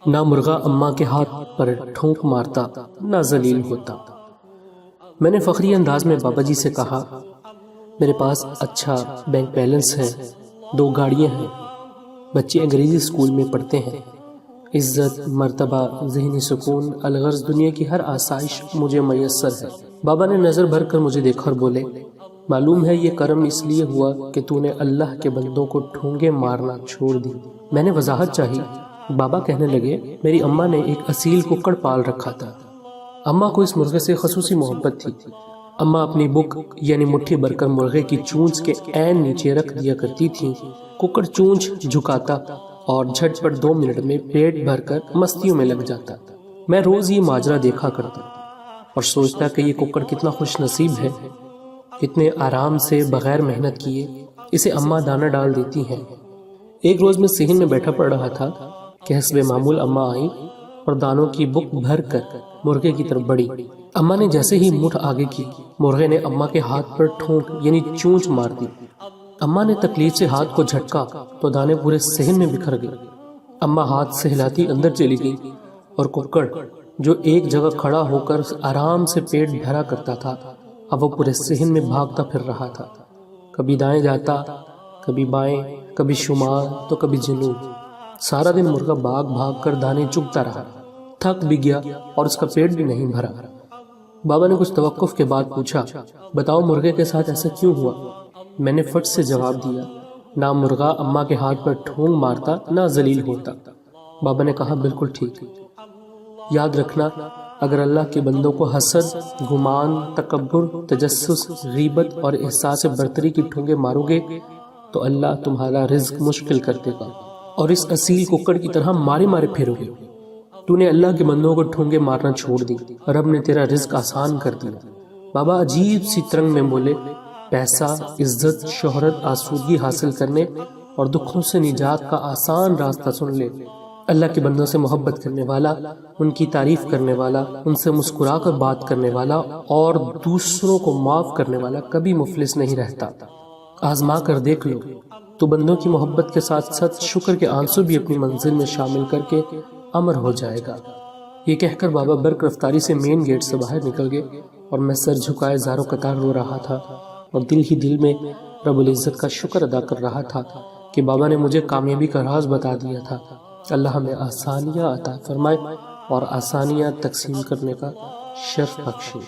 نہ مرغا اماں کے ہاتھ پر ٹھونک مارتا نہ ذلیل ہوتا۔ میں نے فخری انداز میں بابا جی سے کہا، میرے پاس اچھا بینک بیلنس ہے، 2 گاڑیاں ہیں، بچے انگریزی اسکول میں پڑھتے ہیں، عزت، مرتبہ، ذہنی سکون، الغرض دنیا کی ہر آسائش مجھے میسر ہے۔ بابا نے نظر بھر کر مجھے دیکھا اور بولے، معلوم ہے یہ کرم اس لیے ہوا کہ تو نے اللہ کے بندوں کو ٹھونگے مارنا چھوڑ دی۔ میں نے وضاحت چاہی۔ بابا کہنے لگے، میری اماں نے ایک اصیل ککڑ پال رکھا تھا۔ اماں کو اس مرغے سے خصوصی محبت تھی۔ اماں اپنی بک یعنی مٹھی بھر کر مرغے کی چونچ کے عین نیچے رکھ دیا کرتی تھی۔ ککڑ چونچ جھکاتا اور جھٹ پٹ 2 منٹ میں پیٹ بھر کر مستیوں میں لگ جاتا۔ میں روز یہ ماجرا دیکھا کرتا اور سوچتا کہ یہ ککڑ کتنا خوش نصیب ہے، کتنے آرام سے بغیر محنت کیے اسے اماں دانہ ڈال دیتی ہیں۔ ایک روز میں صحن میں بیٹھا پڑ رہا تھا کہ حسب معمول اماں آئیں اور دانوں کی بک بھر کر مرغے کی طرف بڑھی۔ اماں نے جیسے ہی مٹھ آگے کی، مرغے نے اماں کے ہاتھ پر ٹھونک یعنی چونچ مار دی۔ اماں نے تکلیف سے ہاتھ کو جھٹکا تو دانے پورے صحن میں بکھر گئے۔ اماں ہاتھ سہلاتی اندر چلی گئی اور ککڑ جو ایک جگہ کھڑا ہو کر آرام سے پیٹ بھرا کرتا تھا، اب وہ پورے صحن میں بھاگتا پھر رہا تھا، کبھی دائیں جاتا، کبھی بائیں، کبھی شمال تو کبھی جنوب۔ سارا دن مرغا بھاگ بھاگ کر دانے چگتا رہا، تھک بھی گیا اور اس کا پیٹ بھی نہیں بھرا۔ بابا نے کچھ توقف کے بعد پوچھا، بتاؤ مرغے کے ساتھ ایسا کیوں ہوا؟ میں نے فٹ سے جواب دیا، نہ مرغا اماں کے ہاتھ پر ٹھونگ مارتا نہ ذلیل ہوتا۔ بابا نے کہا، بالکل ٹھیک۔ یاد رکھنا، اگر اللہ کے بندوں کو حسد، گمان، تکبر، تجسس، غیبت اور احساس برتری کی ٹھونگے مارو گے تو اللہ تمہارا رزق مشکل کر دے گا اور اس اصیل ککڑ کی طرح مارے مارے پھرو گے۔ تو نے اللہ کے بندوں کو ٹھونگے مارنا چھوڑ دی، رب نے تیرا رزق آسان کر دیا۔ بابا عجیب سی ترنگ میں بولے، پیسہ، عزت، شہرت، آسودگی حاصل کرنے اور دکھوں سے نجات کا آسان راستہ سن لے۔ اللہ کے بندوں سے محبت کرنے والا، ان کی تعریف کرنے والا، ان سے مسکرا کر بات کرنے والا اور دوسروں کو معاف کرنے والا کبھی مفلس نہیں رہتا۔ آزما کر دیکھ لو، تو بندوں کی محبت کے ساتھ ساتھ شکر کے آنسو بھی اپنی منزل میں شامل کر کے امر ہو جائے گا۔ یہ کہہ کر بابا برق رفتاری سے مین گیٹ سے باہر نکل گئے اور میں سر جھکائے زاروں قطار رو رہا تھا اور دل ہی دل میں رب العزت کا شکر ادا کر رہا تھا کہ بابا نے مجھے کامیابی کا راز بتا دیا تھا۔ اللہ ہمیں آسانیاں عطا فرمائے اور آسانیاں تقسیم کرنے کا شرف بخشے۔